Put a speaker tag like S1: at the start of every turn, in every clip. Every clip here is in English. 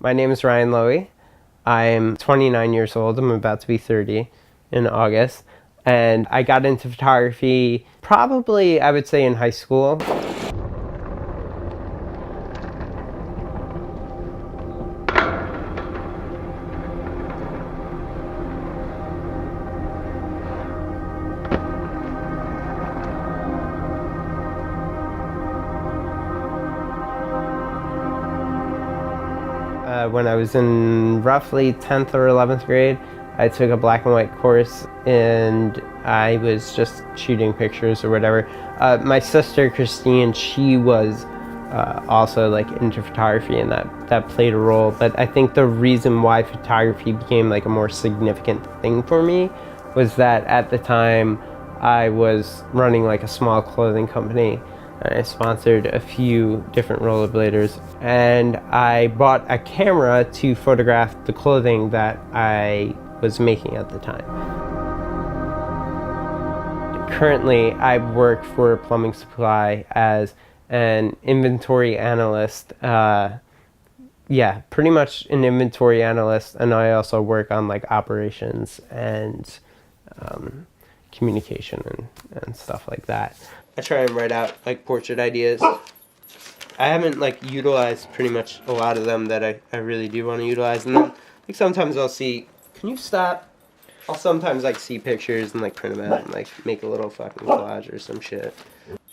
S1: My name is Ryan Loewy. I'm 29 years old. I'm about to be 30 in August. And I got into photography probably, I would say, in high school. When I was in roughly 10th or 11th grade, I took a black and white course and I was just shooting pictures or whatever. My sister Christine, she was also like into photography, and that played a role. But I think the reason why photography became like a more significant thing for me was that at the time I was running like a small clothing company. I sponsored a few different rollerbladers, and I bought a camera to photograph the clothing that I was making at the time. Currently, I work for a plumbing supply as an inventory analyst. Yeah, pretty much an inventory analyst, and I also work on like operations and communication and stuff like that. I try and write out like portrait ideas. I haven't like utilized pretty much a lot of them that I really do want to utilize, and then like sometimes I'll see, can you stop? I'll sometimes like see pictures and like print them out and like make a little fucking collage or some shit.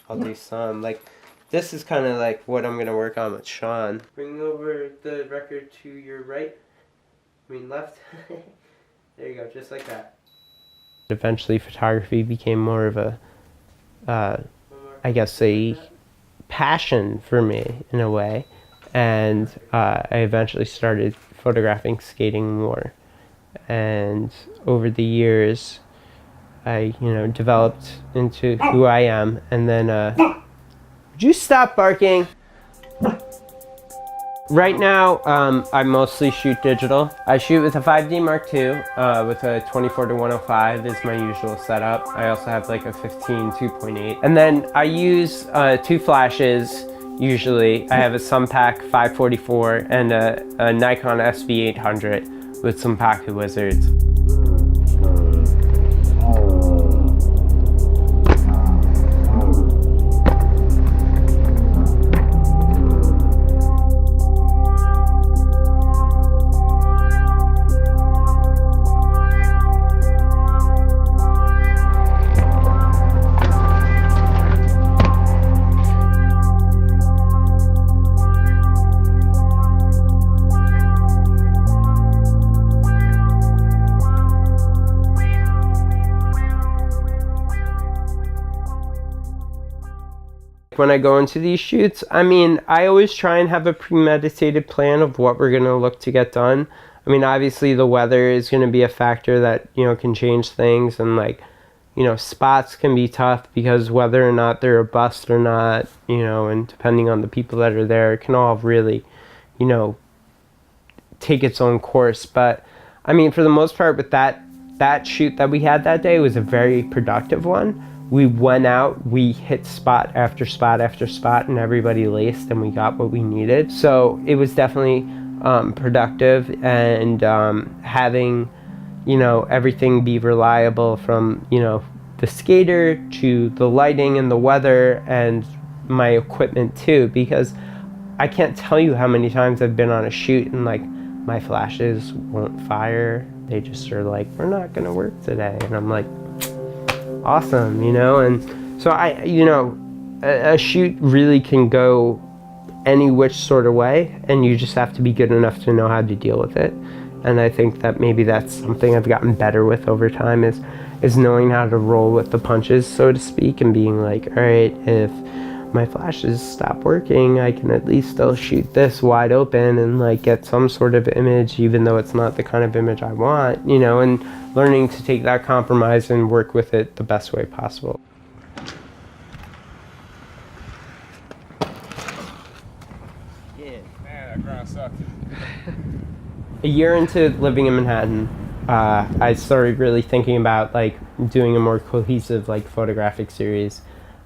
S1: I'll do some, like this is kind of like what I'm gonna work on with Sean. Bring over the record to your right, I mean left. There you go, just like that. Eventually photography became more of a I guess a passion for me in a way, and I eventually started photographing skating more, and over the years I developed into who I am. And then would you stop barking? Right now, I mostly shoot digital. I shoot with a 5D Mark II with a 24-105 is my usual setup. I also have like a 15 2.8. And then I use two flashes usually. I have a Sunpak 544 and a Nikon SV800 with some pocket wizards. When I go into these shoots, I mean, I always try and have a premeditated plan of what we're going to look to get done. I mean, obviously the weather is going to be a factor that, can change things, and like, spots can be tough because whether or not they're a bust or not, and depending on the people that are there, it can all really, take its own course. But I mean, for the most part with that shoot that we had that day was a very productive one. We went out, we hit spot after spot after spot, and everybody laced, and we got what we needed. So it was definitely productive, and having, everything be reliable from, the skater to the lighting and the weather and my equipment too, because I can't tell you how many times I've been on a shoot and like my flashes won't fire. They just are like, we're not gonna work today. And I'm like, awesome, and so a shoot really can go any which sort of way, and you just have to be good enough to know how to deal with it. And I think that maybe that's something I've gotten better with over time, is knowing how to roll with the punches, so to speak, and being like, all right, if my flashes stop working, I can at least still shoot this wide open and like get some sort of image, even though it's not the kind of image I want, and learning to take that compromise and work with it the best way possible. Yeah. Man, that ground sucked. A year into living in Manhattan, I started really thinking about like doing a more cohesive like photographic series.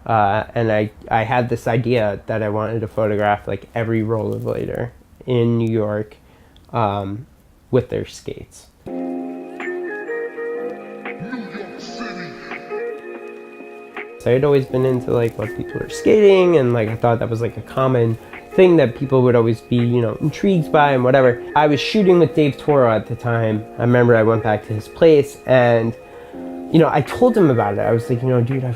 S1: And I had this idea that I wanted to photograph like every rollerblader in New York with their skates. So I'd always been into like what people were skating, and like I thought that was like a common thing that people would always be, you know, intrigued by and whatever. I was shooting with Dave Toro at the time. I remember I went back to his place and, you know, I told him about it. I was like, you know, dude, I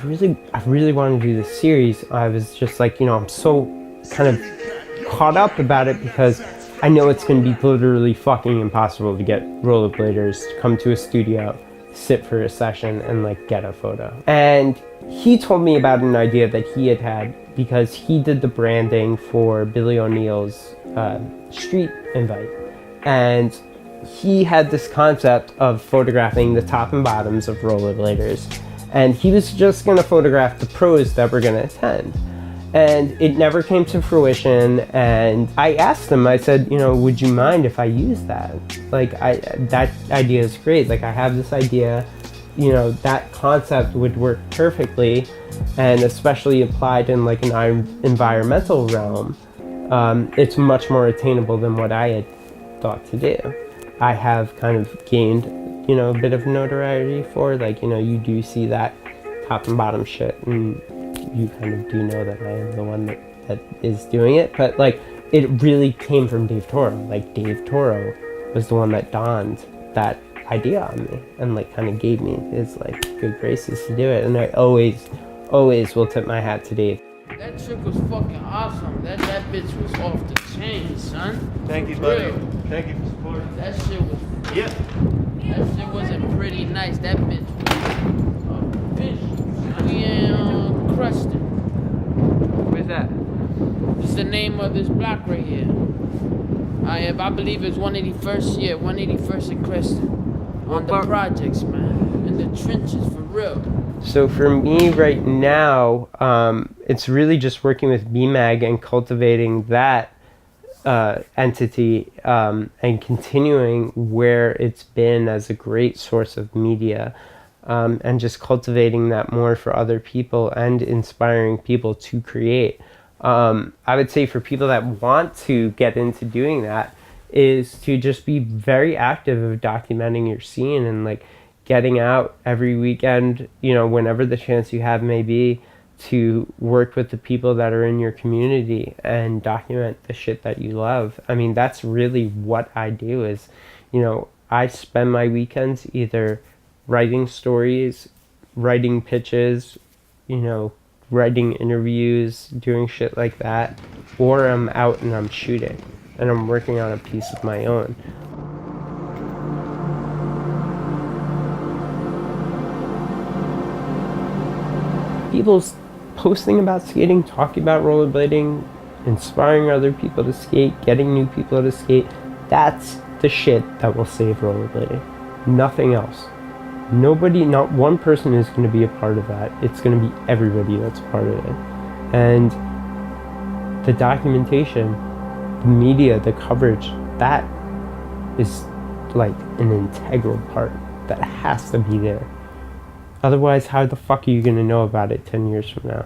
S1: really want to do this series. I was just like, you know, I'm so kind of caught up about it because I know it's going to be literally fucking impossible to get rollerbladers to come to a studio, sit for a session, and like get a photo. And he told me about an idea that he had because he did the branding for Billy O'Neill's street invite. And he had this concept of photographing the top and bottoms of rollerbladers. And he was just going to photograph the pros that were going to attend. And it never came to fruition. And I asked him, I said, you know, would you mind if I use that? Like, that idea is great. Like, I have this idea, you know, that concept would work perfectly, and especially applied in like an environmental realm, it's much more attainable than what I had thought to do. I have kind of gained, you know, a bit of notoriety for, like, you know, you do see that top and bottom shit, and you kind of do know that I am the one that is doing it, but like, it really came from Dave Toro. Like, Dave Toro was the one that dawned that idea on me and like kind of gave me his like good graces to do it, and I always will tip my hat to Dave.
S2: That trick was fucking awesome. That bitch was off the chain, son.
S3: Thank you, buddy. Thank you for supporting.
S2: That shit was.
S3: Yeah.
S2: That shit wasn't pretty nice. That bitch was a fish. We in Cruston.
S1: Where's that?
S2: It's the name of this block right here. I believe it's 181st. Yeah, 181st and Cruston. On the projects, man. In the trenches, for real.
S1: So for me right now, it's really just working with BMAG and cultivating that entity and continuing where it's been as a great source of media, and just cultivating that more for other people and inspiring people to create. I would say for people that want to get into doing that is to just be very active of documenting your scene and like getting out every weekend, you know, whenever the chance you have may be, to work with the people that are in your community and document the shit that you love. I mean, that's really what I do is, you know, I spend my weekends either writing stories, writing pitches, you know, writing interviews, doing shit like that, or I'm out and I'm shooting and I'm working on a piece of my own. People's posting about skating, talking about rollerblading, inspiring other people to skate, getting new people to skate, that's the shit that will save rollerblading. Nothing else. Nobody, not one person is going to be a part of that. It's going to be everybody that's part of it. And the documentation, the media, the coverage, that is like an integral part that has to be there. Otherwise, how the fuck are you going to know about it 10 years from now?